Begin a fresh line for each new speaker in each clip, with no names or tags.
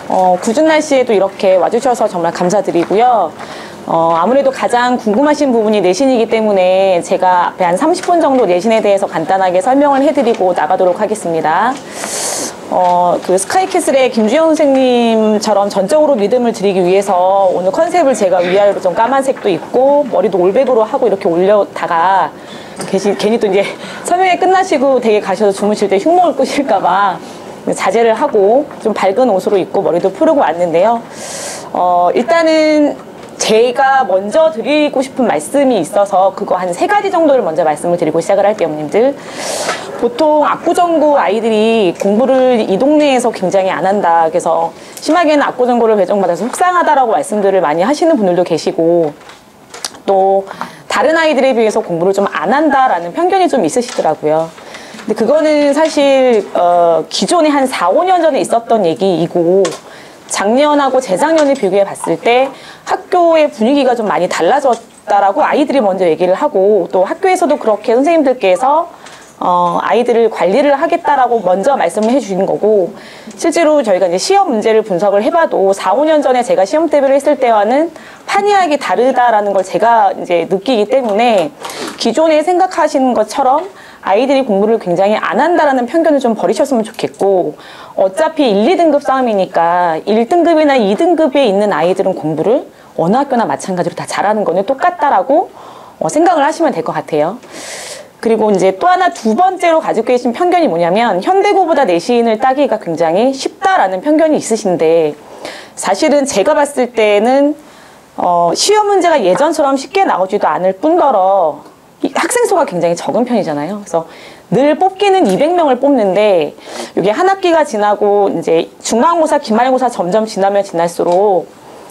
궂은 날씨에도 이렇게 와주셔서 정말 감사드리고요. 아무래도 가장 궁금하신 부분이 내신이기 때문에 제가 앞에 한 30분 정도 내신에 대해서 간단하게 설명을 해드리고 나가도록 하겠습니다. 그 스카이캐슬의 김주영 선생님처럼 전적으로 믿음을 드리기 위해서 오늘 컨셉을 제가 위아래로 좀 까만색도 입고 머리도 올백으로 하고 이렇게 올려다가 괜히 또 이제 설명회 끝나시고 댁에 가셔서 주무실 때 흉몽을 꾸실까봐 자제를 하고 좀 밝은 옷으로 입고 머리도 푸르고 왔는데요. 일단은 제가 먼저 드리고 싶은 말씀이 있어서 그거 한 3가지 정도를 먼저 말씀을 드리고 시작을 할게요, 어머님들. 보통 압구정고 아이들이 공부를 이 동네에서 굉장히 안 한다. 그래서 심하게는 압구정고를 배정받아서 속상하다라고 말씀들을 많이 하시는 분들도 계시고, 또 다른 아이들에 비해서 공부를 좀 안 한다라는 편견이 좀 있으시더라고요. 근데 그거는 사실 기존에 한 4, 5년 전에 있었던 얘기이고, 작년하고 재작년을 비교해 봤을 때 학교의 분위기가 좀 많이 달라졌다라고 아이들이 먼저 얘기를 하고, 또 학교에서도 그렇게 선생님들께서 아이들을 관리를 하겠다라고 먼저 말씀을 해주신 거고, 실제로 저희가 이제 시험 문제를 분석을 해봐도 4, 5년 전에 제가 시험 대비를 했을 때와는 판이하게 다르다라는 걸 제가 이제 느끼기 때문에 기존에 생각하시는 것처럼 아이들이 공부를 굉장히 안 한다라는 편견을 좀 버리셨으면 좋겠고, 어차피 1, 2등급 싸움이니까 1등급이나 2등급에 있는 아이들은 공부를 어느 학교나 마찬가지로 다 잘하는 거는 똑같다라고 생각을 하시면 될 것 같아요. 그리고 이제 또 하나 두 번째로 가지고 계신 편견이 뭐냐면 현대고보다 내신을 따기가 굉장히 쉽다라는 편견이 있으신데, 사실은 제가 봤을 때는 시험 문제가 예전처럼 쉽게 나오지도 않을 뿐더러 학생 수가 굉장히 적은 편이잖아요. 그래서 늘 뽑기는 200명을 뽑는데 이게 한 학기가 지나고 이제 중간고사, 기말고사 점점 지나면 지날수록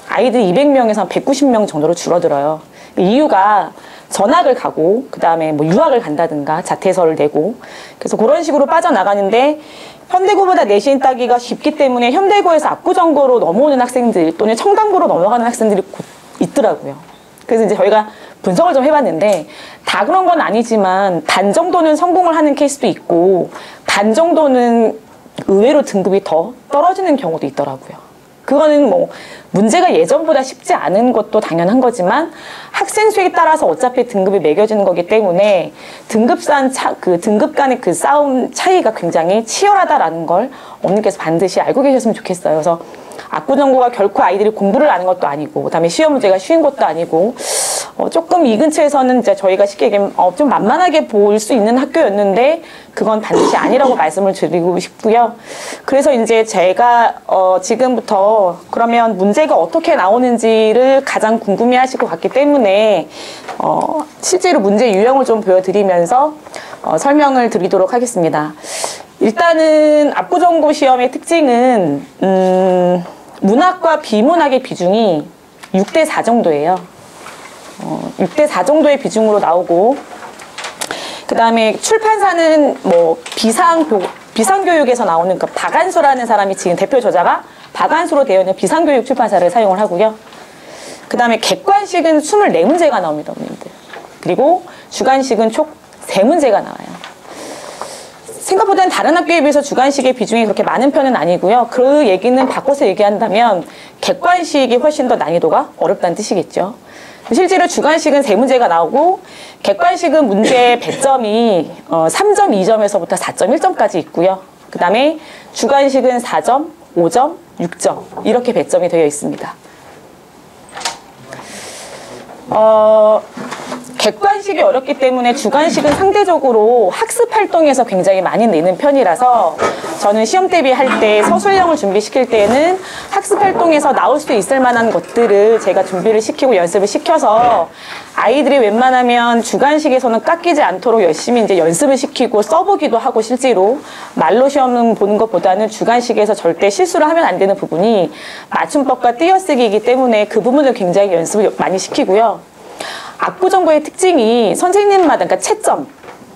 아이들이 200명에서 190명 정도로 줄어들어요. 이유가 전학을 가고 그 다음에 뭐 유학을 간다든가 자퇴서를 내고, 그래서 그런 식으로 빠져나가는데 현대고보다 내신 따기가 쉽기 때문에 현대고에서 압구정고로 넘어오는 학생들 또는 청담고로 넘어가는 학생들이 있더라고요. 그래서 이제 저희가 분석을 좀 해봤는데 다 그런 건 아니지만 반 정도는 성공을 하는 케이스도 있고 반 정도는 의외로 등급이 더 떨어지는 경우도 있더라고요. 그거는 뭐 문제가 예전보다 쉽지 않은 것도 당연한 거지만 학생 수에 따라서 어차피 등급이 매겨지는 거기 때문에 등급 간의 그 싸움 차이가 굉장히 치열하다라는 걸 어머님께서 반드시 알고 계셨으면 좋겠어요. 그래서 압구정고가 결코 아이들이 공부를 안 하는 것도 아니고, 그다음에 시험 문제가 쉬운 것도 아니고, 조금 이 근처에서는 이제 저희가 쉽게 얘기하면 좀 만만하게 볼 수 있는 학교였는데 그건 반드시 아니라고 말씀을 드리고 싶고요. 그래서 이제 제가 지금부터 그러면 문제가 어떻게 나오는지를 가장 궁금해하실 것 같기 때문에 실제로 문제 유형을 좀 보여드리면서 설명을 드리도록 하겠습니다. 일단은 압구정고 시험의 특징은 문학과 비문학의 비중이 6대4 정도예요. 6대4 정도의 비중으로 나오고, 그 다음에 출판사는 뭐 비상교육에서 나오는 그 박안수라는 사람이 지금 대표 저자가 박안수로 되어 있는 비상교육 출판사를 사용을 하고요. 그 다음에 객관식은 24문제가 나옵니다, 어머님들. 그리고 주관식은 총 3문제가 나와요. 생각보다는 다른 학교에 비해서 주관식의 비중이 그렇게 많은 편은 아니고요. 그 얘기는 바꿔서 얘기한다면 객관식이 훨씬 더 난이도가 어렵다는 뜻이겠죠. 실제로 주관식은 3문제가 나오고 객관식은 문제 배점이 3.2점에서부터 4.1점까지 있고요. 그 다음에 주관식은 4점, 5점, 6점 이렇게 배점이 되어 있습니다. 객관식이 어렵기 때문에 주관식은 상대적으로 학습 활동에서 굉장히 많이 내는 편이라서 저는 시험 대비할 때 서술형을 준비시킬 때는 학습 활동에서 나올 수 있을 만한 것들을 제가 준비를 시키고 연습을 시켜서 아이들이 웬만하면 주관식에서는 깎이지 않도록 열심히 이제 연습을 시키고 써보기도 하고, 실제로 말로 시험 보는 것보다는 주관식에서 절대 실수를 하면 안 되는 부분이 맞춤법과 띄어쓰기이기 때문에 그 부분을 굉장히 연습을 많이 시키고요. 압구정고의 특징이 선생님마다, 그러니까 채점,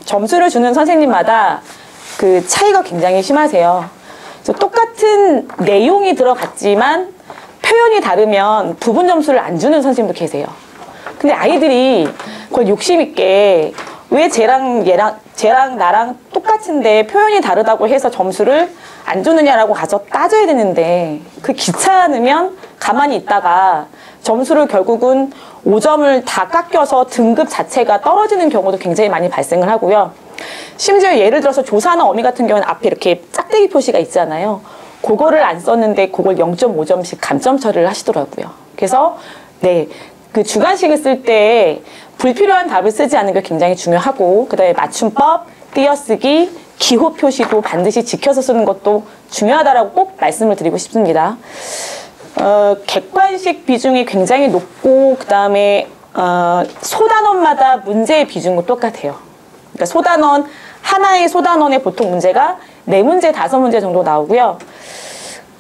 점수를 주는 선생님마다 그 차이가 굉장히 심하세요. 그래서 똑같은 내용이 들어갔지만 표현이 다르면 부분 점수를 안 주는 선생님도 계세요. 근데 아이들이 그걸 욕심 있게 왜 쟤랑 얘랑 쟤랑 나랑 똑같은데 표현이 다르다고 해서 점수를 안 주느냐라고 가서 따져야 되는데 그 귀찮으면 가만히 있다가 점수를 결국은 5점을 다 깎여서 등급 자체가 떨어지는 경우도 굉장히 많이 발생을 하고요. 심지어 예를 들어서 조사나 어미 같은 경우는 앞에 이렇게 짝대기 표시가 있잖아요. 그거를 안 썼는데 그걸 0.5점씩 감점 처리를 하시더라고요. 그래서 네, 그 주관식을 쓸 때 불필요한 답을 쓰지 않는 게 굉장히 중요하고 그다음에 맞춤법, 띄어쓰기, 기호 표시도 반드시 지켜서 쓰는 것도 중요하다라고 꼭 말씀을 드리고 싶습니다. 객관식 비중이 굉장히 높고 그다음에 소단원마다 문제의 비중은 똑같아요. 그러니까 소단원 하나의 소단원의 보통 문제가 4문제, 5문제 정도 나오고요.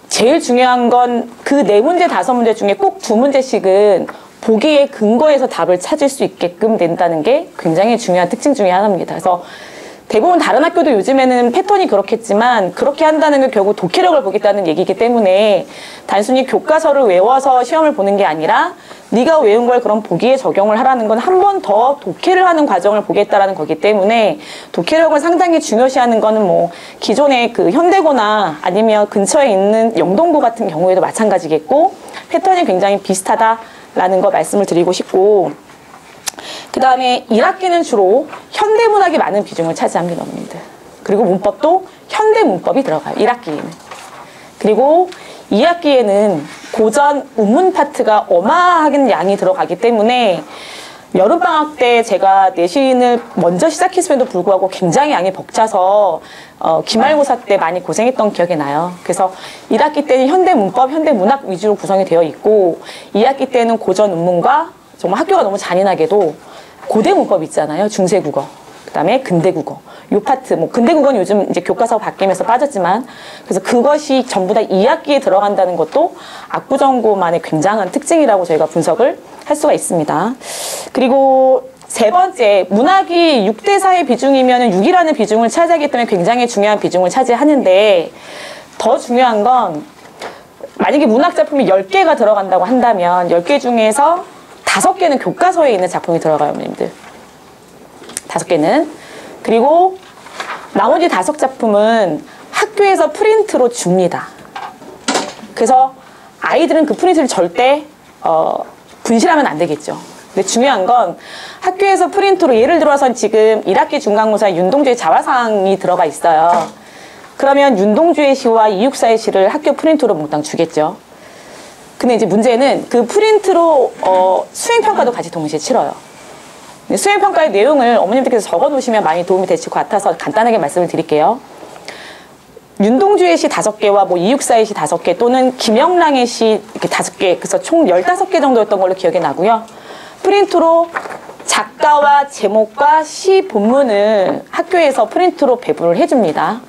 제일 중요한 건 그 4문제, 5문제 중에 꼭 2문제씩은 보기에 근거해서 답을 찾을 수 있게끔 된다는 게 굉장히 중요한 특징 중에 하나입니다. 그래서 대부분 다른 학교도 요즘에는 패턴이 그렇겠지만 그렇게 한다는 게 결국 독해력을 보겠다는 얘기이기 때문에 단순히 교과서를 외워서 시험을 보는 게 아니라 네가 외운 걸 그럼 보기에 적용을 하라는 건 한 번 더 독해를 하는 과정을 보겠다라는 거기 때문에 독해력을 상당히 중요시하는 거는 뭐 기존의 그 현대고나 아니면 근처에 있는 영동고 같은 경우에도 마찬가지겠고 패턴이 굉장히 비슷하다라는 거 말씀을 드리고 싶고 그 다음에 1학기는 주로 현대문학이 많은 비중을 차지합니다, 어머님들. 그리고 문법도 현대문법이 들어가요, 1학기에는. 그리고 2학기에는 고전 운문 파트가 어마하게 양이 들어가기 때문에 여름방학 때 제가 내신을 먼저 시작했음에도 불구하고 굉장히 양이 벅차서 기말고사 때 많이 고생했던 기억이 나요. 그래서 1학기 때는 현대문법, 현대문학 위주로 구성이 되어 있고 2학기 때는 고전 운문과 정말 학교가 너무 잔인하게도 고대 문법 있잖아요. 중세국어, 그 다음에 근대국어. 요 파트, 뭐 근대국어는 요즘 이제 교과서가 바뀌면서 빠졌지만 그래서 그것이 전부 다 2학기에 들어간다는 것도 압구정고만의 굉장한 특징이라고 저희가 분석을 할 수가 있습니다. 그리고 세 번째, 문학이 6대4의 비중이면 6이라는 비중을 차지하기 때문에 굉장히 중요한 비중을 차지하는데 더 중요한 건 만약에 문학 작품이 10개가 들어간다고 한다면 10개 중에서 5개는 교과서에 있는 작품이 들어가요, 어머님들. 5개는. 그리고 나머지 5작품은 학교에서 프린트로 줍니다. 그래서 아이들은 그 프린트를 절대 분실하면 안 되겠죠. 근데 중요한 건 학교에서 프린트로 예를 들어서 지금 1학기 중간고사에 윤동주의 자화상이 들어가 있어요. 그러면 윤동주의 시와 이육사의 시를 학교 프린트로 몽땅 주겠죠. 근데 이제 문제는 그 프린트로 수행평가도 같이 동시에 치러요. 수행평가의 내용을 어머님들께서 적어 놓으시면 많이 도움이 되실 것 같아서 간단하게 말씀을 드릴게요. 윤동주의 시 5개와 뭐 이육사의 시 5개 또는 김영랑의 시 이렇게 5개, 그래서 총 15개 정도였던 걸로 기억이 나고요. 프린트로 작가와 제목과 시 본문을 학교에서 프린트로 배부를 해줍니다.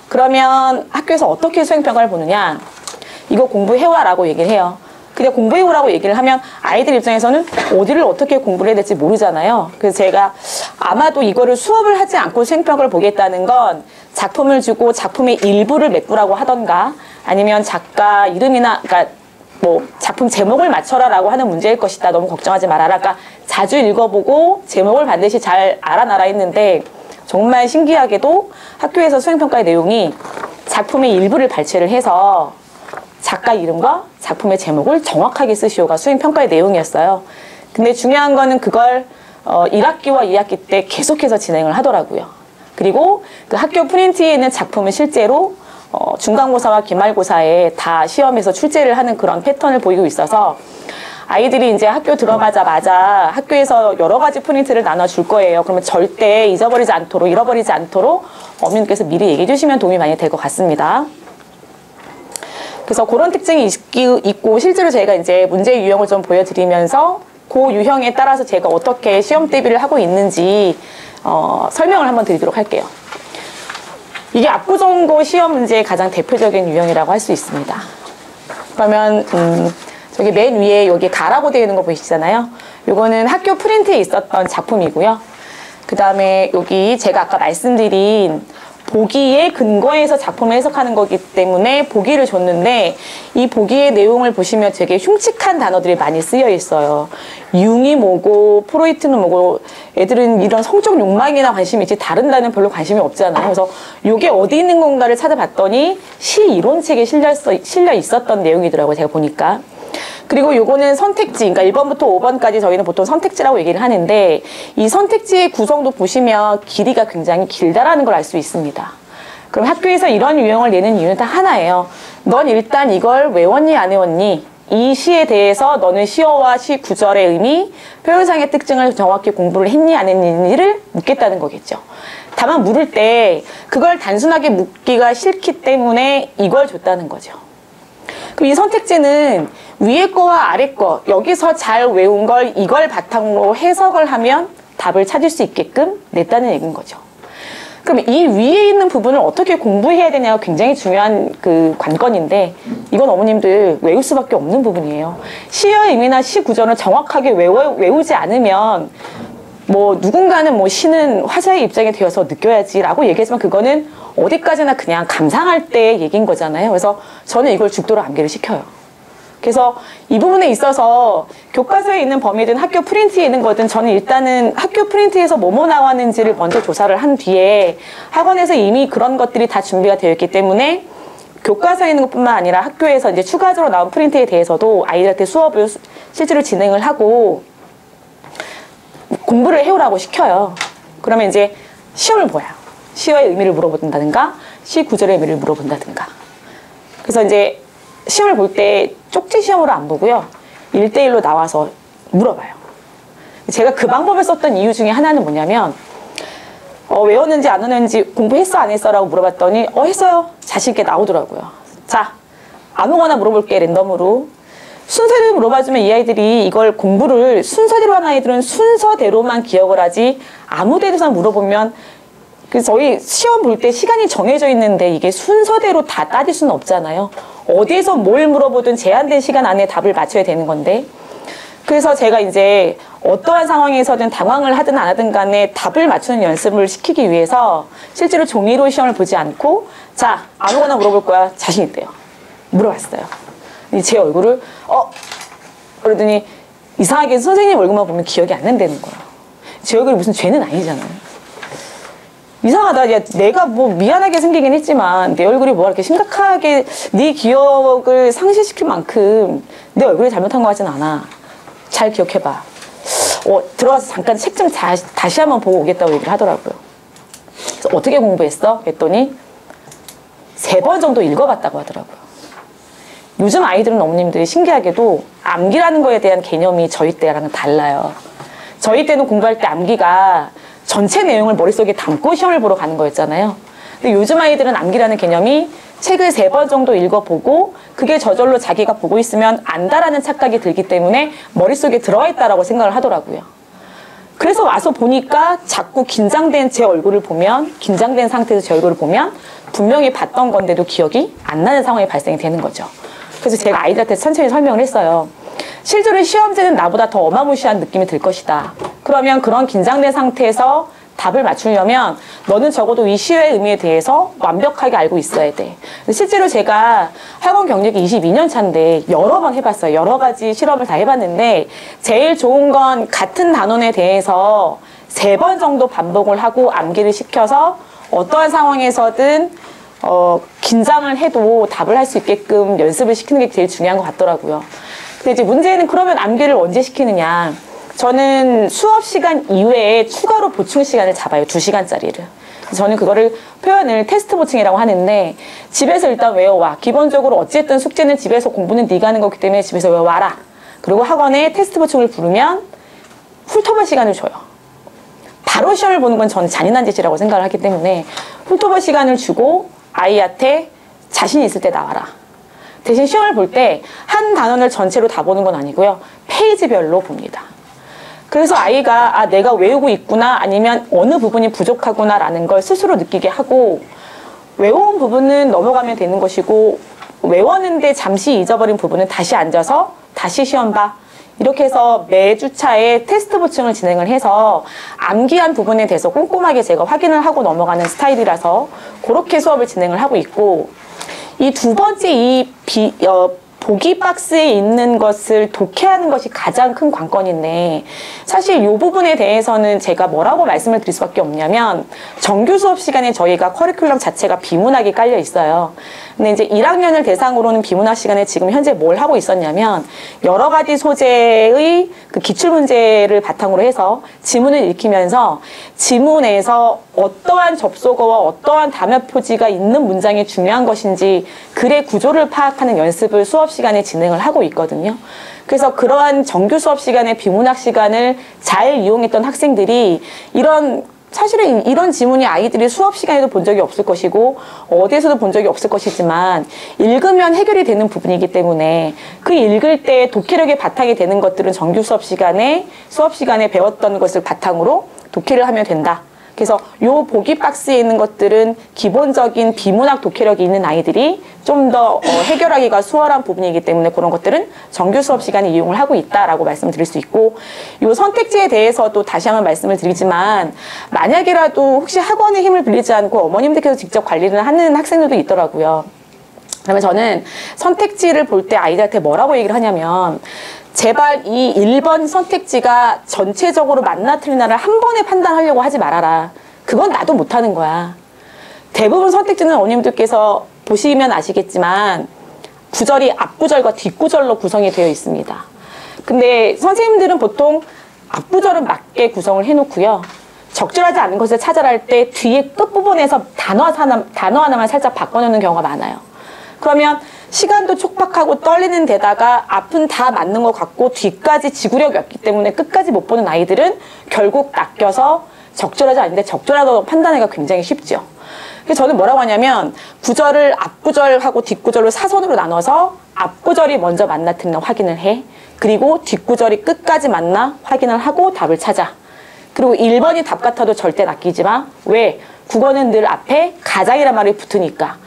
그러면 학교에서 어떻게 수행평가를 보느냐? 이거 공부해와라고 얘기를 해요. 근데 공부해오라고 얘기를 하면 아이들 입장에서는 어디를 어떻게 공부를 해야 될지 모르잖아요. 그래서 제가 아마도 이거를 수업을 하지 않고 수행평가를 보겠다는 건 작품을 주고 작품의 일부를 메꾸라고 하던가 아니면 작가 이름이나 그러니까 뭐 작품 제목을 맞춰라라고 하는 문제일 것이다. 너무 걱정하지 말아라. 그러니까 자주 읽어보고 제목을 반드시 잘 알아놔라 했는데 정말 신기하게도 학교에서 수행평가의 내용이 작품의 일부를 발췌를 해서 작가 이름과 작품의 제목을 정확하게 쓰시오가 수행평가의 내용이었어요. 근데 중요한 거는 그걸 1학기와 2학기 때 계속해서 진행을 하더라고요. 그리고 그 학교 프린트에 있는 작품은 실제로 중간고사와 기말고사에 다 시험에서 출제를 하는 그런 패턴을 보이고 있어서 아이들이 이제 학교 들어가자마자 학교에서 여러 가지 프린트를 나눠줄 거예요. 그러면 절대 잊어버리지 않도록, 잃어버리지 않도록 어머님께서 미리 얘기해 주시면 도움이 많이 될 것 같습니다. 그래서 그런 특징이 있고 실제로 제가 이제 문제 유형을 좀 보여드리면서 그 유형에 따라서 제가 어떻게 시험 대비를 하고 있는지 설명을 한번 드리도록 할게요. 이게 압구정고 시험 문제의 가장 대표적인 유형이라고 할 수 있습니다. 그러면 저기 맨 위에 여기 가라고 되어 있는 거 보이시잖아요. 요거는 학교 프린트에 있었던 작품이고요. 그 다음에 여기 제가 아까 말씀드린 보기에 근거해서 작품을 해석하는 거기 때문에 보기를 줬는데 이 보기의 내용을 보시면 되게 흉측한 단어들이 많이 쓰여 있어요. 융이 뭐고 프로이트는 뭐고 애들은 이런 성적 욕망이나 관심이 있지 다른 단어는 별로 관심이 없잖아요. 그래서 이게 어디 있는 건가를 찾아봤더니 시 이론책에 실려 있었던 내용이더라고요. 제가 보니까. 그리고 요거는 선택지, 그러니까 1번부터 5번까지 저희는 보통 선택지라고 얘기를 하는데 이 선택지의 구성도 보시면 길이가 굉장히 길다라는 걸 알 수 있습니다. 그럼 학교에서 이런 유형을 내는 이유는 딱 하나예요. 넌 일단 이걸 외웠니 안 외웠니? 이 시에 대해서 너는 시어와 시 구절의 의미, 표현상의 특징을 정확히 공부를 했니 안 했니를 묻겠다는 거겠죠. 다만 물을 때 그걸 단순하게 묻기가 싫기 때문에 이걸 줬다는 거죠. 그럼 이 선택지는 위에 거와 아래 거 여기서 잘 외운 걸 이걸 바탕으로 해석을 하면 답을 찾을 수 있게끔 냈다는 얘기인 거죠. 그럼 이 위에 있는 부분을 어떻게 공부해야 되냐가 굉장히 중요한 그 관건인데 이건 어머님들 외울 수밖에 없는 부분이에요. 시의 의미나 시 구절을 정확하게 외우지 않으면 뭐 누군가는 뭐 시는 화자의 입장이 되어서 느껴야지라고 얘기하지만 그거는 어디까지나 그냥 감상할 때의 얘기인 거잖아요. 그래서 저는 이걸 죽도록 암기를 시켜요. 그래서 이 부분에 있어서 교과서에 있는 범위든 학교 프린트에 있는 거든 저는 일단은 학교 프린트에서 뭐뭐 나왔는지를 먼저 조사를 한 뒤에 학원에서 이미 그런 것들이 다 준비가 되어 있기 때문에 교과서에 있는 것뿐만 아니라 학교에서 이제 추가적으로 나온 프린트에 대해서도 아이들한테 수업을 실제로 진행을 하고 공부를 해오라고 시켜요. 그러면 이제 시험을 봐요. 시의 의미를 물어본다든가 시 구절의 의미를 물어본다든가. 그래서 이제 시험을 볼 때 쪽지 시험으로 안 보고요. 1대1로 나와서 물어봐요. 제가 그 방법을 썼던 이유 중에 하나는 뭐냐면 외웠는지 안 외웠는지 공부했어 안 했어? 라고 물어봤더니 했어요. 자신 있게 나오더라고요. 자, 아무거나 물어볼게 랜덤으로. 순서대로 물어봐주면 이 아이들이 이걸 공부를 순서대로 하는 아이들은 순서대로만 기억을 하지 아무 데서 물어보면 그래서 저희 시험 볼 때 시간이 정해져 있는데 이게 순서대로 다 따질 수는 없잖아요. 어디에서 뭘 물어보든 제한된 시간 안에 답을 맞춰야 되는 건데 그래서 제가 이제 어떠한 상황에서든 당황을 하든 안 하든 간에 답을 맞추는 연습을 시키기 위해서 실제로 종이로 시험을 보지 않고 자 아무거나 물어볼 거야 자신 있대요. 물어봤어요. 제 얼굴을 그러더니 이상하게 선생님 얼굴만 보면 기억이 안 난다는 거야. 제 얼굴이 무슨 죄는 아니잖아요. 이상하다. 야, 내가 뭐 미안하게 생기긴 했지만 내 얼굴이 뭐 이렇게 심각하게 네 기억을 상실시킬 만큼 내 얼굴이 잘못한 것 같진 않아. 잘 기억해봐. 들어가서 잠깐 책 좀 다시 한번 보고 오겠다고 얘기를 하더라고요. 그래서 어떻게 공부했어? 그랬더니 3번 정도 읽어봤다고 하더라고요. 요즘 아이들은 어머님들이 신기하게도 암기라는 거에 대한 개념이 저희 때랑은 달라요. 저희 때는 공부할 때 암기가 전체 내용을 머릿속에 담고 시험을 보러 가는 거였잖아요. 근데 요즘 아이들은 암기라는 개념이 책을 3번 정도 읽어보고 그게 저절로 자기가 보고 있으면 안다라는 착각이 들기 때문에 머릿속에 들어와 있다라고 생각을 하더라고요. 그래서 와서 보니까 자꾸 긴장된 제 얼굴을 보면 긴장된 상태에서 제 얼굴을 보면 분명히 봤던 건데도 기억이 안 나는 상황이 발생이 되는 거죠. 그래서 제가 아이들한테 천천히 설명을 했어요. 실제로 시험지는 나보다 더 어마무시한 느낌이 들 것이다. 그러면 그런 긴장된 상태에서 답을 맞추려면 너는 적어도 이 시의 의미에 대해서 완벽하게 알고 있어야 돼. 실제로 제가 학원 경력이 22년 차인데 여러 번 해봤어요. 여러 가지 실험을 다 해봤는데 제일 좋은 건 같은 단원에 대해서 3번 정도 반복을 하고 암기를 시켜서 어떠한 상황에서든 긴장을 해도 답을 할 수 있게끔 연습을 시키는 게 제일 중요한 것 같더라고요. 근데 이제 문제는 그러면 암기를 언제 시키느냐. 저는 수업 시간 이외에 추가로 보충 시간을 잡아요. 2시간짜리를. 저는 그거를 표현을 테스트 보충이라고 하는데 집에서 일단 외워와. 기본적으로 어쨌든 숙제는 집에서 공부는 네가 하는 거기 때문에 집에서 외워와라. 그리고 학원에 테스트 보충을 부르면 훑어볼 시간을 줘요. 바로 시험을 보는 건 저는 잔인한 짓이라고 생각을 하기 때문에 훑어볼 시간을 주고 아이한테 자신 있을 때 나와라. 대신 시험을 볼 때 한 단원을 전체로 다 보는 건 아니고요. 페이지별로 봅니다. 그래서 아이가 내가 외우고 있구나 아니면 어느 부분이 부족하구나 라는 걸 스스로 느끼게 하고 외워온 부분은 넘어가면 되는 것이고 외웠는데 잠시 잊어버린 부분은 다시 앉아서 다시 시험 봐. 이렇게 해서 매주 차에 테스트 보충을 진행을 해서 암기한 부분에 대해서 꼼꼼하게 제가 확인을 하고 넘어가는 스타일이라서 그렇게 수업을 진행을 하고 있고, 이 두 번째 보기 박스에 있는 것을 독해하는 것이 가장 큰 관건인데, 사실 이 부분에 대해서는 제가 뭐라고 말씀을 드릴 수밖에 없냐면, 정규 수업 시간에 저희가 커리큘럼 자체가 비문학이 깔려 있어요. 근데 이제 1학년을 대상으로는 비문학 시간에 지금 현재 뭘 하고 있었냐면, 여러 가지 소재의 그 기출문제를 바탕으로 해서 지문을 읽히면서 지문에서 어떠한 접속어와 어떠한 단어 표지가 있는 문장이 중요한 것인지 글의 구조를 파악하는 연습을 수업 시간에 진행을 하고 있거든요. 그래서 그러한 정규 수업 시간에 비문학 시간을 잘 이용했던 학생들이 사실은 이런 지문이 아이들이 수업 시간에도 본 적이 없을 것이고 어디에서도 본 적이 없을 것이지만 읽으면 해결이 되는 부분이기 때문에 그 읽을 때 독해력의 바탕이 되는 것들은 정규 수업 시간에 배웠던 것을 바탕으로 독해를 하면 된다. 그래서 요 보기 박스에 있는 것들은 기본적인 비문학 독해력이 있는 아이들이 좀 더 해결하기가 수월한 부분이기 때문에 그런 것들은 정규 수업 시간에 이용을 하고 있다라고 말씀드릴 수 있고, 요 선택지에 대해서도 다시 한번 말씀을 드리지만, 만약이라도 혹시 학원의 힘을 빌리지 않고 어머님들께서 직접 관리를 하는 학생들도 있더라고요. 그러면 저는 선택지를 볼 때 아이들한테 뭐라고 얘기를 하냐면, 제발 이 1번 선택지가 전체적으로 맞나 틀리나를 한 번에 판단하려고 하지 말아라. 그건 나도 못하는 거야. 대부분 선택지는 어머님들께서 보시면 아시겠지만 구절이 앞구절과 뒷구절로 구성이 되어 있습니다. 근데 선생님들은 보통 앞구절은 맞게 구성을 해놓고요. 적절하지 않은 것을 찾아라 할 때 뒤에 끝부분에서 단어 하나만 살짝 바꿔놓는 경우가 많아요. 그러면 시간도 촉박하고 떨리는 데다가 앞은 다 맞는 것 같고 뒤까지 지구력이 없기 때문에 끝까지 못 보는 아이들은 결국 낚여서 적절하지 않은데 적절하다고 판단하기가 굉장히 쉽죠. 그래서 저는 뭐라고 하냐면 구절을 앞구절하고 뒷구절로 사선으로 나눠서 앞구절이 먼저 맞나 틀리나 확인을 해. 그리고 뒷구절이 끝까지 맞나 확인을 하고 답을 찾아. 그리고 1번이 답 같아도 절대 낚이지 마. 왜? 국어는 늘 앞에 가장이란 말이 붙으니까.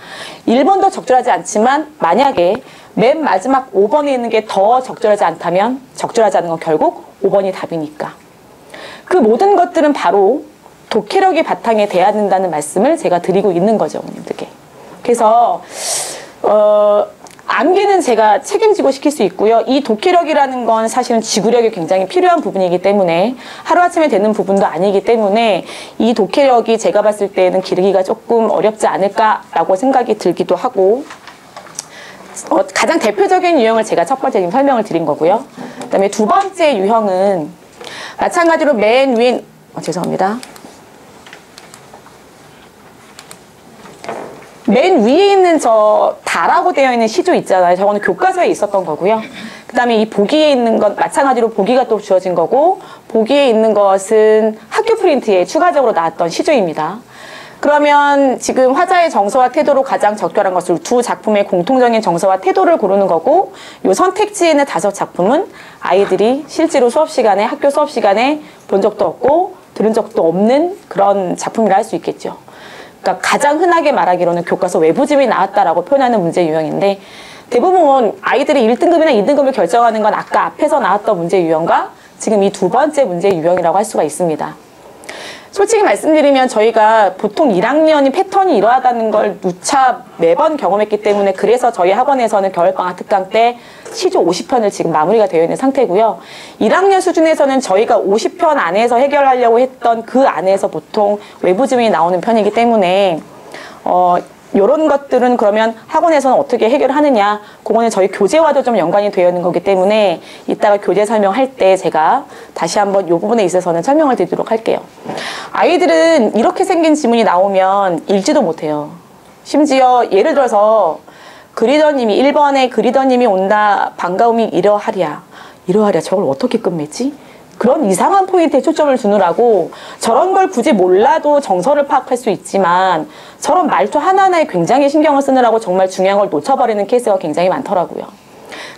1번도 적절하지 않지만 만약에 맨 마지막 5번에 있는 게 더 적절하지 않다면 적절하지 않은 건 결국 5번이 답이니까. 그 모든 것들은 바로 독해력이 바탕에 돼야 된다는 말씀을 제가 드리고 있는 거죠, 어머님들께. 그래서 암기는 제가 책임지고 시킬 수 있고요. 이 독해력이라는 건 사실은 지구력이 굉장히 필요한 부분이기 때문에 하루아침에 되는 부분도 아니기 때문에 이 독해력이 제가 봤을 때는 기르기가 조금 어렵지 않을까라고 생각이 들기도 하고, 가장 대표적인 유형을 제가 첫 번째 지금 설명을 드린 거고요. 그 다음에 두 번째 유형은 마찬가지로 맨 위에 죄송합니다. 맨 위에 있는 저 다라고 되어 있는 시조 있잖아요. 저거는 교과서에 있었던 거고요. 그 다음에 이 보기에 있는 건 마찬가지로 보기가 또 주어진 거고, 보기에 있는 것은 학교 프린트에 추가적으로 나왔던 시조입니다. 그러면 지금 화자의 정서와 태도로 가장 적절한 것을 두 작품의 공통적인 정서와 태도를 고르는 거고, 이 선택지에 있는 5작품은 아이들이 실제로 학교 수업 시간에 본 적도 없고 들은 적도 없는 그런 작품이라 할 수 있겠죠. 그러니까 가장 흔하게 말하기로는 교과서 외부집이 나왔다라고 표현하는 문제 유형인데, 대부분 아이들이 1등급이나 2등급을 결정하는 건 아까 앞에서 나왔던 문제 유형과 지금 이 두 번째 문제 유형이라고 할 수가 있습니다. 솔직히 말씀드리면 저희가 보통 1학년이 패턴이 이러하다는 걸 누차 매번 경험했기 때문에, 그래서 저희 학원에서는 겨울방학 특강 때 시조 50편을 지금 마무리가 되어 있는 상태고요. 1학년 수준에서는 저희가 50편 안에서 해결하려고 했던 그 안에서 보통 외부 지문이 나오는 편이기 때문에 이런 것들은 그러면 학원에서는 어떻게 해결하느냐, 그거는 저희 교재와도 좀 연관이 되어 있는 거기 때문에 이따가 교재 설명할 때 제가 다시 한번 이 부분에 있어서는 설명을 드리도록 할게요. 아이들은 이렇게 생긴 지문이 나오면 읽지도 못해요. 심지어 예를 들어서 그리더님이 1번에 그리더님이 온다, 반가움이 이러하랴 저걸 어떻게 끝맺지? 그런 이상한 포인트에 초점을 두느라고 저런 걸 굳이 몰라도 정서를 파악할 수 있지만 저런 말투 하나하나에 굉장히 신경을 쓰느라고 정말 중요한 걸 놓쳐버리는 케이스가 굉장히 많더라고요.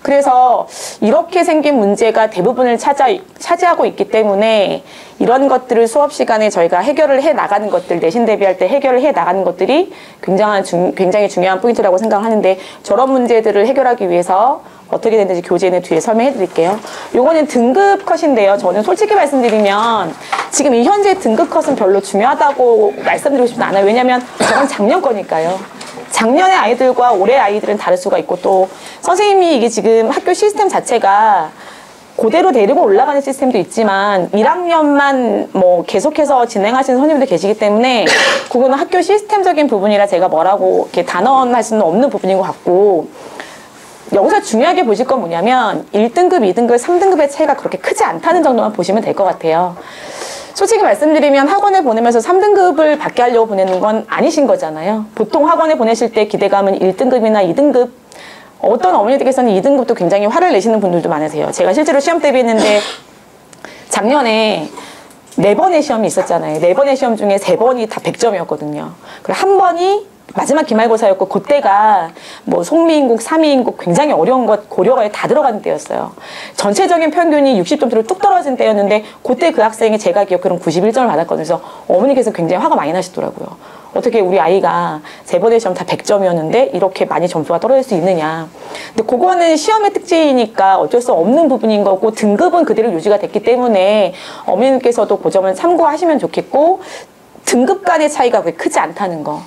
그래서 이렇게 생긴 문제가 대부분을 차지하고 있기 때문에 이런 것들을 수업 시간에 저희가 해결을 해 나가는 것들, 내신 대비할 때 해결을 해 나가는 것들이 굉장히 중요한 포인트라고 생각하는데, 저런 문제들을 해결하기 위해서 어떻게 되는지 교재는 뒤에 설명해 드릴게요. 요거는 등급 컷인데요. 저는 솔직히 말씀드리면 지금 이 현재 등급 컷은 별로 중요하다고 말씀드리고 싶지 않아요. 왜냐면 저건 작년 거니까요. 작년의 아이들과 올해 아이들은 다를 수가 있고, 또 선생님이 이게 지금 학교 시스템 자체가 그대로 데리고 올라가는 시스템도 있지만 1학년만 뭐 계속해서 진행하시는 선생님들 계시기 때문에 그거는 학교 시스템적인 부분이라 제가 뭐라고 이렇게 단언할 수는 없는 부분인 것 같고, 여기서 중요하게 보실 건 뭐냐면 1등급, 2등급, 3등급의 차이가 그렇게 크지 않다는 정도만 보시면 될 것 같아요. 솔직히 말씀드리면 학원에 보내면서 3등급을 받게 하려고 보내는 건 아니신 거잖아요. 보통 학원에 보내실 때 기대감은 1등급이나 2등급, 어떤 어머니들께서는 2등급도 굉장히 화를 내시는 분들도 많으세요. 제가 실제로 시험 대비했는데 작년에 4번의 시험이 있었잖아요. 4번의 시험 중에 3번이 다 100점이었거든요. 그리고 한 번이 마지막 기말고사였고, 그때가 뭐 속미인국, 사미인국 굉장히 어려운 것 고려가에 다 들어가는 때였어요. 전체적인 평균이 60점대로 뚝 떨어진 때였는데 그때 그 학생이 제가 기억으로는 91점을 받았거든요. 그래서 어머니께서 굉장히 화가 많이 나시더라고요. 어떻게 우리 아이가 3번의 시험 다 100점이었는데 이렇게 많이 점수가 떨어질 수 있느냐. 근데 그거는 시험의 특징이니까 어쩔 수 없는 부분인 거고, 등급은 그대로 유지가 됐기 때문에 어머님께서도 그 점을 참고하시면 좋겠고, 등급 간의 차이가 그렇게 크지 않다는 거.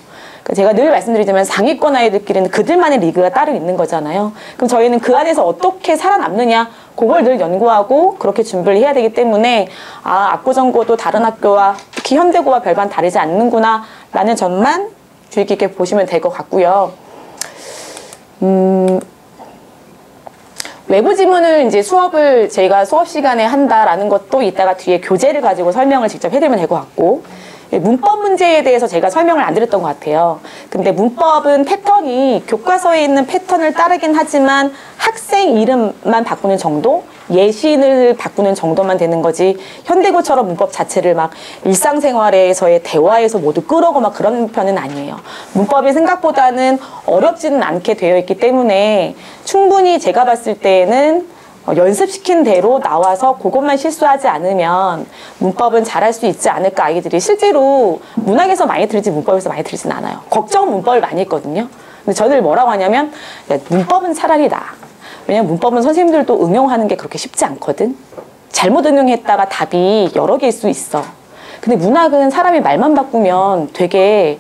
제가 늘 말씀드리지만 상위권 아이들끼리는 그들만의 리그가 따로 있는 거잖아요. 그럼 저희는 그 안에서 어떻게 살아남느냐, 그걸 늘 연구하고 그렇게 준비를 해야 되기 때문에 압구정고도 다른 학교와 특히 현대고와 별반 다르지 않는구나 라는 점만 주의 깊게 보시면 될 것 같고요. 외부 지문을 이제 수업을 저희가 수업 시간에 한다라는 것도 이따가 뒤에 교재를 가지고 설명을 직접 해드리면 될 것 같고, 문법 문제에 대해서 제가 설명을 안 드렸던 것 같아요. 근데 문법은 패턴이 교과서에 있는 패턴을 따르긴 하지만 학생 이름만 바꾸는 정도? 예시를 바꾸는 정도만 되는 거지, 현대고처럼 문법 자체를 막 일상생활에서의 대화에서 모두 끌어오고 막 그런 편은 아니에요. 문법이 생각보다는 어렵지는 않게 되어 있기 때문에 충분히 제가 봤을 때는 연습시킨 대로 나와서 그것만 실수하지 않으면 문법은 잘할 수 있지 않을까. 아이들이 실제로 문학에서 많이 들지 문법에서 많이 들진 않아요. 걱정 문법을 많이 했거든요. 근데 저들 뭐라고 하냐면, 야, 문법은 차라리 나아. 왜냐면 문법은 선생님들도 응용하는 게 그렇게 쉽지 않거든. 잘못 응용했다가 답이 여러 개일 수 있어. 근데 문학은 사람이 말만 바꾸면 되게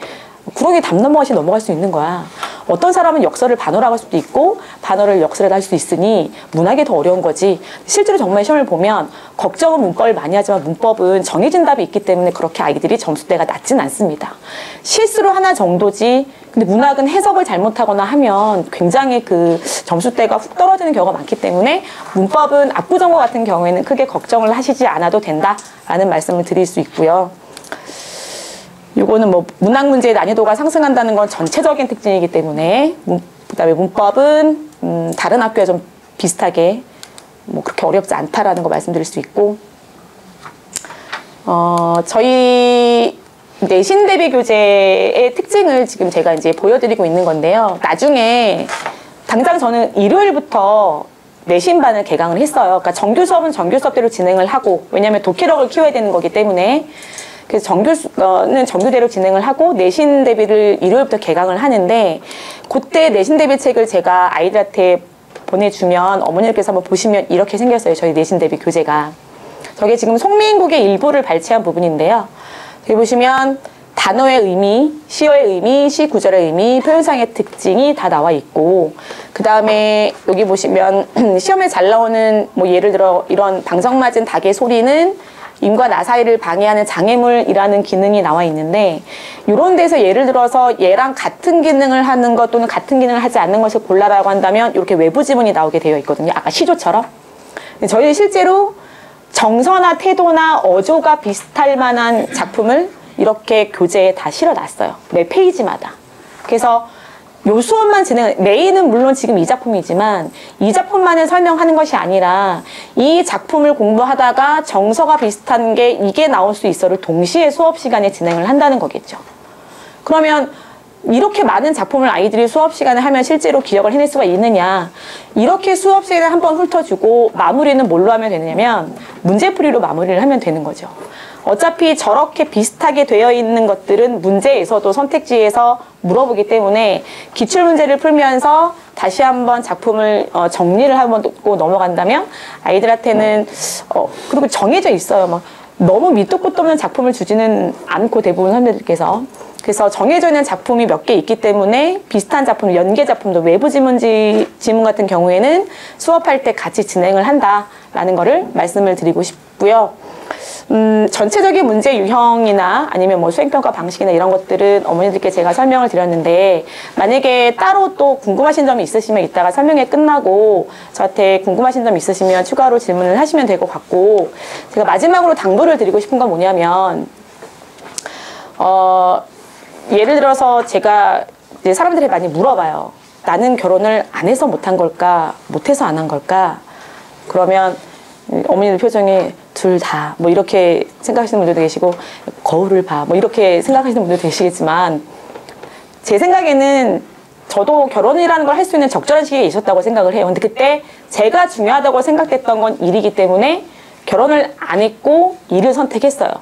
구렁이 담 넘어가시 넘어갈 수 있는 거야. 어떤 사람은 역설을 반어라고 할 수도 있고 반어를 역설을 할 수 있으니 문학이 더 어려운 거지. 실제로 정말 시험을 보면 걱정은 문법을 많이 하지만 문법은 정해진 답이 있기 때문에 그렇게 아이들이 점수대가 낮진 않습니다. 실수로 하나 정도지. 근데 문학은 해석을 잘못하거나 하면 굉장히 그 점수대가 훅 떨어지는 경우가 많기 때문에 문법은 압구정고 같은 경우에는 크게 걱정을 하시지 않아도 된다라는 말씀을 드릴 수 있고요. 요거는 뭐 문학 문제의 난이도가 상승한다는 건 전체적인 특징이기 때문에, 그다음에 문법은 다른 학교에 좀 비슷하게 뭐 그렇게 어렵지 않다라는 거 말씀드릴 수 있고, 저희 내신 대비 교재의 특징을 지금 제가 이제 보여드리고 있는 건데요. 나중에 당장 저는 일요일부터 내신반을 개강을 했어요. 그러니까 정규 수업은 정규 수업대로 진행을 하고, 왜냐하면 독해력을 키워야 되는 거기 때문에. 그래서 정규는 정규대로 진행을 하고 내신 대비를 일요일부터 개강을 하는데, 그때 내신 대비 책을 제가 아이들한테 보내주면 어머니께서 한번 보시면 이렇게 생겼어요. 저희 내신 대비 교재가. 저게 지금 속미인국의 일부를 발췌한 부분인데요. 여기 보시면 단어의 의미, 시어의 의미, 시 구절의 의미, 표현상의 특징이 다 나와 있고, 그 다음에 여기 보시면 시험에 잘 나오는 뭐 예를 들어 이런 방정맞은 닭의 소리는 임과 나 사이를 방해하는 장애물이라는 기능이 나와 있는데, 이런 데서 예를 들어서 얘랑 같은 기능을 하는 것 또는 같은 기능을 하지 않는 것을 골라라고 한다면 이렇게 외부 지문이 나오게 되어 있거든요. 아까 시조처럼. 저희 실제로 정서나 태도나 어조가 비슷할 만한 작품을 이렇게 교재에 다 실어놨어요. 매 페이지마다. 그래서 요 수업만 메인은 물론 지금 이 작품이지만 이 작품만을 설명하는 것이 아니라 이 작품을 공부하다가 정서가 비슷한 게 이게 나올 수 있어를 동시에 수업 시간에 진행을 한다는 거겠죠. 그러면 이렇게 많은 작품을 아이들이 수업 시간에 하면 실제로 기억을 해낼 수가 있느냐. 이렇게 수업 시간에 한번 훑어주고 마무리는 뭘로 하면 되느냐면 문제풀이로 마무리를 하면 되는 거죠. 어차피 저렇게 비슷하게 되어 있는 것들은 문제에서도 선택지에서 물어보기 때문에 기출문제를 풀면서 다시 한번 작품을 정리를 하고 넘어간다면 아이들한테는 그리고 정해져 있어요. 막 너무 밑도 끝도 없는 작품을 주지는 않고 대부분 선배들께서. 그래서 정해져 있는 작품이 몇 개 있기 때문에 비슷한 작품, 연계 작품도 외부 지문 같은 경우에는 수업할 때 같이 진행을 한다라는 거를 말씀을 드리고 싶고요. 전체적인 문제 유형이나 아니면 뭐 수행평가 방식이나 이런 것들은 어머니들께 제가 설명을 드렸는데, 만약에 따로 또 궁금하신 점이 있으시면 이따가 설명회 끝나고 저한테 궁금하신 점 있으시면 추가로 질문을 하시면 될 것 같고, 제가 마지막으로 당부를 드리고 싶은 건 뭐냐면, 예를 들어서 제가 이제 사람들이 많이 물어봐요. 나는 결혼을 안 해서 못한 걸까? 못해서 안 한 걸까? 그러면 어머니들 표정이 둘 다 뭐 이렇게 생각하시는 분들도 계시고, 거울을 봐 뭐 이렇게 생각하시는 분들도 계시겠지만, 제 생각에는 저도 결혼이라는 걸 할 수 있는 적절한 시기에 있었다고 생각을 해요. 근데 그때 제가 중요하다고 생각했던 건 일이기 때문에 결혼을 안 했고 일을 선택했어요.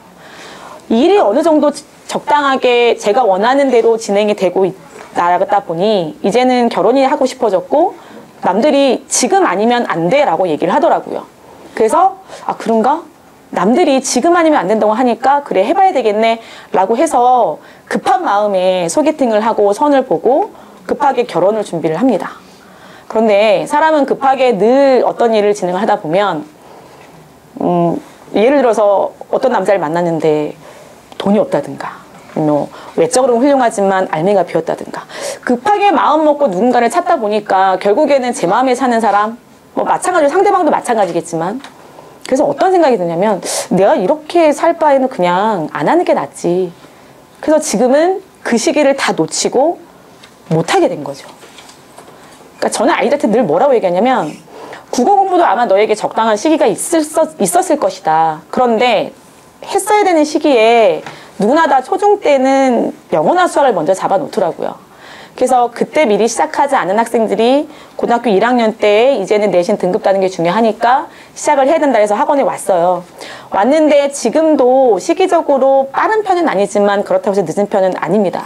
일이 어느 정도 적당하게 제가 원하는 대로 진행이 되고 있다 보니 이제는 결혼이 하고 싶어졌고, 남들이 지금 아니면 안 돼 라고 얘기를 하더라고요. 그래서 그런가? 남들이 지금 아니면 안 된다고 하니까 그래 해봐야 되겠네 라고 해서 급한 마음에 소개팅을 하고 선을 보고 급하게 결혼을 준비를 합니다. 그런데 사람은 급하게 늘 어떤 일을 진행을 하다 보면 예를 들어서 어떤 남자를 만났는데 돈이 없다든가, 뭐 외적으로는 훌륭하지만 알맹이가 비었다든가, 급하게 마음 먹고 누군가를 찾다 보니까 결국에는 제 마음에 사는 사람, 뭐 마찬가지로 상대방도 마찬가지겠지만, 그래서 어떤 생각이 드냐면 내가 이렇게 살 바에는 그냥 안 하는 게 낫지. 그래서 지금은 그 시기를 다 놓치고 못하게 된 거죠. 그러니까 저는 아이들한테 늘 뭐라고 얘기하냐면, 국어 공부도 아마 너에게 적당한 시기가 있었을 것이다. 그런데 했어야 되는 시기에 누구나 다 초중 때는 영어나 수학을 먼저 잡아 놓더라고요. 그래서 그때 미리 시작하지 않은 학생들이 고등학교 1학년 때 이제는 내신 등급 따는 게 중요하니까 시작을 해야 된다 해서 학원에 왔어요. 왔는데 지금도 시기적으로 빠른 편은 아니지만 그렇다고 해서 늦은 편은 아닙니다.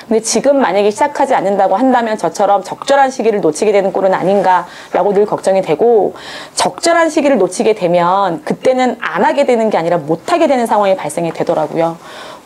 근데 지금 만약에 시작하지 않는다고 한다면 저처럼 적절한 시기를 놓치게 되는 꼴은 아닌가라고 늘 걱정이 되고, 적절한 시기를 놓치게 되면 그때는 안 하게 되는 게 아니라 못 하게 되는 상황이 발생이 되더라고요.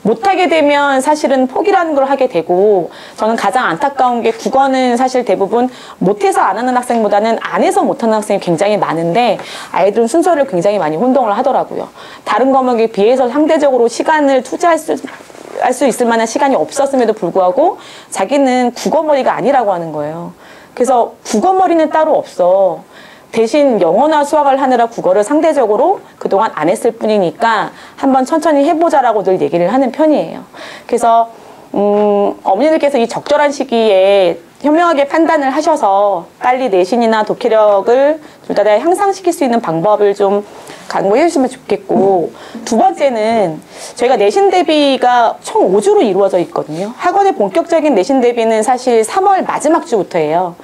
못하게 되면 사실은 포기라는 걸 하게 되고, 저는 가장 안타까운 게 국어는 사실 대부분 못해서 안 하는 학생보다는 안 해서 못하는 학생이 굉장히 많은데, 아이들은 순서를 굉장히 많이 혼동을 하더라고요. 다른 과목에 비해서 상대적으로 시간을 투자할 수 있을 만한 시간이 없었음에도 불구하고 자기는 국어머리가 아니라고 하는 거예요. 그래서 국어머리는 따로 없어. 대신 영어나 수학을 하느라 국어를 상대적으로 그동안 안 했을 뿐이니까 한번 천천히 해보자라고 늘 얘기를 하는 편이에요. 그래서 어머니들께서 이 적절한 시기에 현명하게 판단을 하셔서 빨리 내신이나 독해력을 둘 다 향상시킬 수 있는 방법을 좀 강구해 주시면 좋겠고, 두 번째는 저희가 내신 대비가 총 5주로 이루어져 있거든요. 학원의 본격적인 내신 대비는 사실 3월 마지막 주부터예요.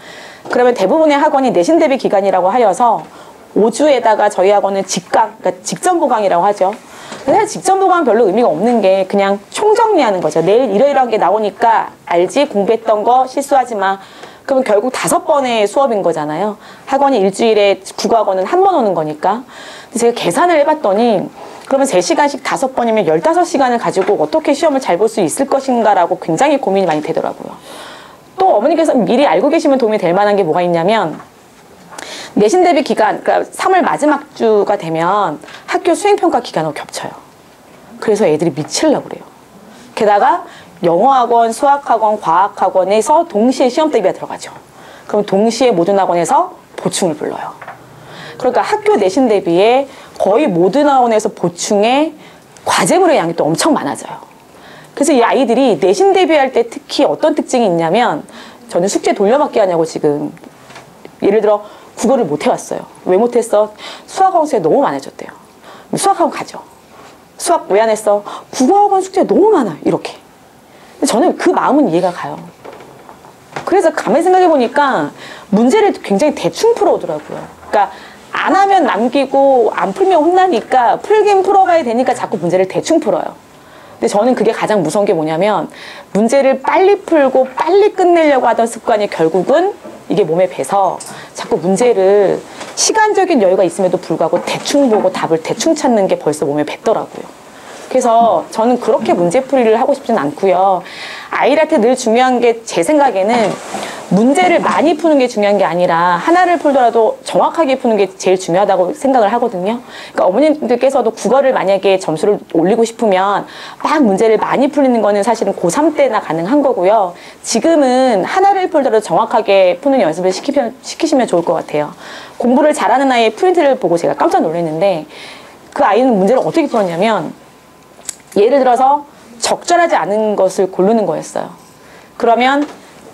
그러면 대부분의 학원이 내신 대비 기간이라고 하여서 5주에다가 저희 학원은 그러니까 직전 보강이라고 하죠. 사실 직전 보강은 별로 의미가 없는 게 그냥 총정리하는 거죠. 내일 이러이러한 게 나오니까 알지? 공부했던 거 실수하지 마. 그러면 결국 5번의 수업인 거잖아요. 학원이 일주일에 국어학원은 한 번 오는 거니까. 제가 계산을 해봤더니 그러면 3시간씩 5번이면 15시간을 가지고 어떻게 시험을 잘 볼 수 있을 것인가라고 굉장히 고민이 많이 되더라고요. 또 어머니께서 미리 알고 계시면 도움이 될 만한 게 뭐가 있냐면, 내신 대비 기간, 그러니까 3월 마지막 주가 되면 학교 수행평가 기간하고 겹쳐요. 그래서 애들이 미치려고 그래요. 게다가 영어학원, 수학학원, 과학학원에서 동시에 시험 대비가 들어가죠. 그럼 동시에 모든 학원에서 보충을 불러요. 그러니까 학교 내신 대비에 거의 모든 학원에서 보충에 과제물의 양이 또 엄청 많아져요. 그래서 이 아이들이 내신 대비할 때 특히 어떤 특징이 있냐면, 저는 숙제 돌려막기 하냐고 지금 예를 들어 국어를 못 해왔어요. 왜 못했어? 수학학원 숙제 너무 많아졌대요. 수학학원 가죠. 수학 왜 안 했어? 국어학원 숙제가 너무 많아. 이렇게. 근데 저는 그 마음은 이해가 가요. 그래서 가만히 생각해 보니까 문제를 굉장히 대충 풀어오더라고요. 그러니까 안 하면 남기고 안 풀면 혼나니까 풀긴 풀어가야 되니까 자꾸 문제를 대충 풀어요. 근데 저는 그게 가장 무서운 게 뭐냐면, 문제를 빨리 풀고 빨리 끝내려고 하던 습관이 결국은 이게 몸에 배서 자꾸 문제를 시간적인 여유가 있음에도 불구하고 대충 보고 답을 대충 찾는 게 벌써 몸에 뱉더라고요. 그래서 저는 그렇게 문제풀이를 하고 싶지는 않고요. 아이들한테 늘 중요한 게 제 생각에는 문제를 많이 푸는 게 중요한 게 아니라 하나를 풀더라도 정확하게 푸는 게 제일 중요하다고 생각을 하거든요. 그러니까 어머님들께서도 국어를 만약에 점수를 올리고 싶으면 막 문제를 많이 풀리는 거는 사실은 고3 때나 가능한 거고요. 지금은 하나를 풀더라도 정확하게 푸는 연습을 시키시면 좋을 것 같아요. 공부를 잘하는 아이의 프린트를 보고 제가 깜짝 놀랐는데 그 아이는 문제를 어떻게 풀었냐면 예를 들어서 적절하지 않은 것을 고르는 거였어요. 그러면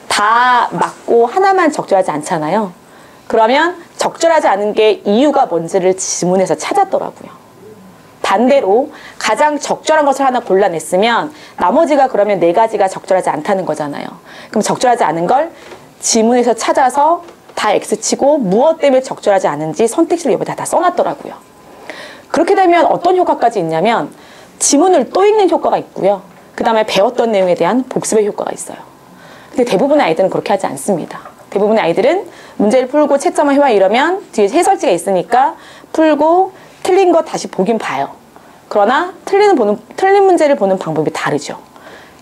다 맞고 하나만 적절하지 않잖아요. 그러면 적절하지 않은 게 이유가 뭔지를 지문에서 찾았더라고요. 반대로 가장 적절한 것을 하나 골라냈으면 나머지가 그러면 4가지가 적절하지 않다는 거잖아요. 그럼 적절하지 않은 걸 지문에서 찾아서 다 X치고 무엇 때문에 적절하지 않은지 선택지를 옆에다 다 써놨더라고요. 그렇게 되면 어떤 효과까지 있냐면 지문을 또 읽는 효과가 있고요. 그 다음에 배웠던 내용에 대한 복습의 효과가 있어요. 근데 대부분의 아이들은 그렇게 하지 않습니다. 대부분의 아이들은 문제를 풀고 채점을 해와 이러면 뒤에 해설지가 있으니까 풀고 틀린 거 다시 보긴 봐요. 그러나 틀린 문제를 보는 방법이 다르죠.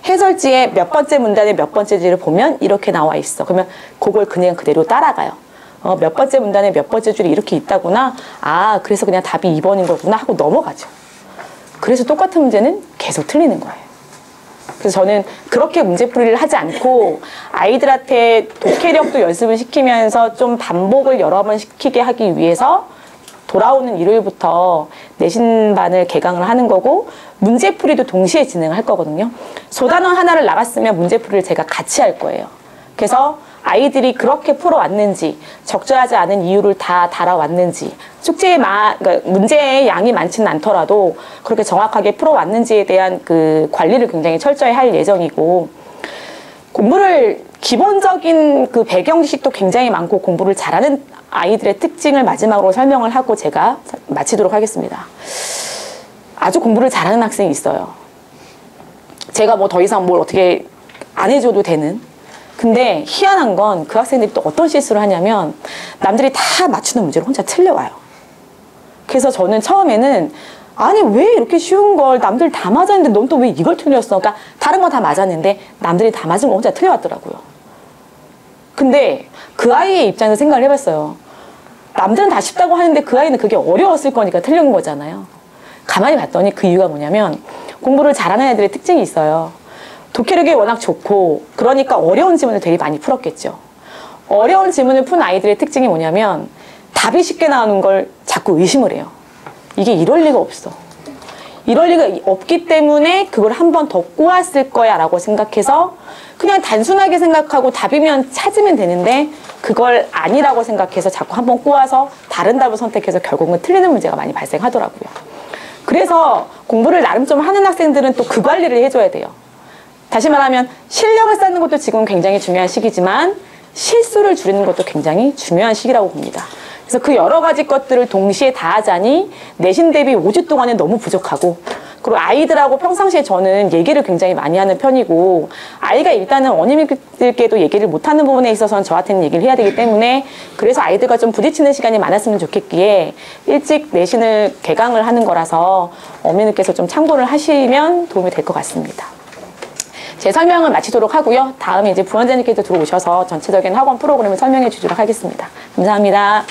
해설지에 몇 번째 문단에 몇 번째지를 보면 이렇게 나와 있어. 그러면 그걸 그냥 그대로 따라가요. 몇 번째 문단에 몇 번째 줄이 이렇게 있다구나. 아, 그래서 그냥 답이 2번인 거구나 하고 넘어가죠. 그래서 똑같은 문제는 계속 틀리는 거예요. 그래서 저는 그렇게 문제풀이를 하지 않고 아이들한테 독해력도 연습을 시키면서 좀 반복을 여러 번 시키게 하기 위해서 돌아오는 일요일부터 내신반을 개강을 하는 거고 문제풀이도 동시에 진행을 할 거거든요. 소단원 하나를 나갔으면 문제풀이를 제가 같이 할 거예요. 그래서 아이들이 그렇게 풀어왔는지 적절하지 않은 이유를 다 달아왔는지 그러니까 문제의 양이 많지는 않더라도 그렇게 정확하게 풀어왔는지에 대한 그 관리를 굉장히 철저히 할 예정이고 공부를 기본적인 그 배경 지식도 굉장히 많고 공부를 잘하는 아이들의 특징을 마지막으로 설명을 하고 제가 마치도록 하겠습니다. 아주 공부를 잘하는 학생이 있어요. 제가 뭐 더 이상 뭘 어떻게 안 해줘도 되는 근데 희한한 건 그 학생들이 또 어떤 실수를 하냐면 남들이 다 맞추는 문제를 혼자 틀려와요. 그래서 저는 처음에는 아니 왜 이렇게 쉬운 걸 남들 다 맞았는데 넌 또 왜 이걸 틀렸어? 그러니까 다른 건 다 맞았는데 남들이 다 맞은 거 혼자 틀려왔더라고요. 근데 그 아이의 입장에서 생각을 해봤어요. 남들은 다 쉽다고 하는데 그 아이는 그게 어려웠을 거니까 틀린 거잖아요. 가만히 봤더니 그 이유가 뭐냐면 공부를 잘하는 애들의 특징이 있어요. 독해력이 워낙 좋고 그러니까 어려운 지문을 되게 많이 풀었겠죠. 어려운 지문을 푼 아이들의 특징이 뭐냐면 답이 쉽게 나오는 걸 자꾸 의심을 해요. 이게 이럴 리가 없어. 이럴 리가 없기 때문에 그걸 한 번 더 꼬았을 거야 라고 생각해서 그냥 단순하게 생각하고 답이면 찾으면 되는데 그걸 아니라고 생각해서 자꾸 한 번 꼬아서 다른 답을 선택해서 결국은 틀리는 문제가 많이 발생하더라고요. 그래서 공부를 나름 좀 하는 학생들은 또 그 관리를 해줘야 돼요. 다시 말하면 실력을 쌓는 것도 지금 굉장히 중요한 시기지만 실수를 줄이는 것도 굉장히 중요한 시기라고 봅니다. 그래서 그 여러 가지 것들을 동시에 다 하자니 내신 대비 5주 동안은 너무 부족하고 그리고 아이들하고 평상시에 저는 얘기를 굉장히 많이 하는 편이고 아이가 일단은 어머님들께도 얘기를 못하는 부분에 있어서는 저한테는 얘기를 해야 되기 때문에 그래서 아이들과 좀 부딪히는 시간이 많았으면 좋겠기에 일찍 내신을 개강을 하는 거라서 어머님들께서 좀 참고를 하시면 도움이 될 것 같습니다. 제 설명을 마치도록 하고요. 다음에 이제 부원장님께서 들어오셔서 전체적인 학원 프로그램을 설명해 주도록 하겠습니다. 감사합니다.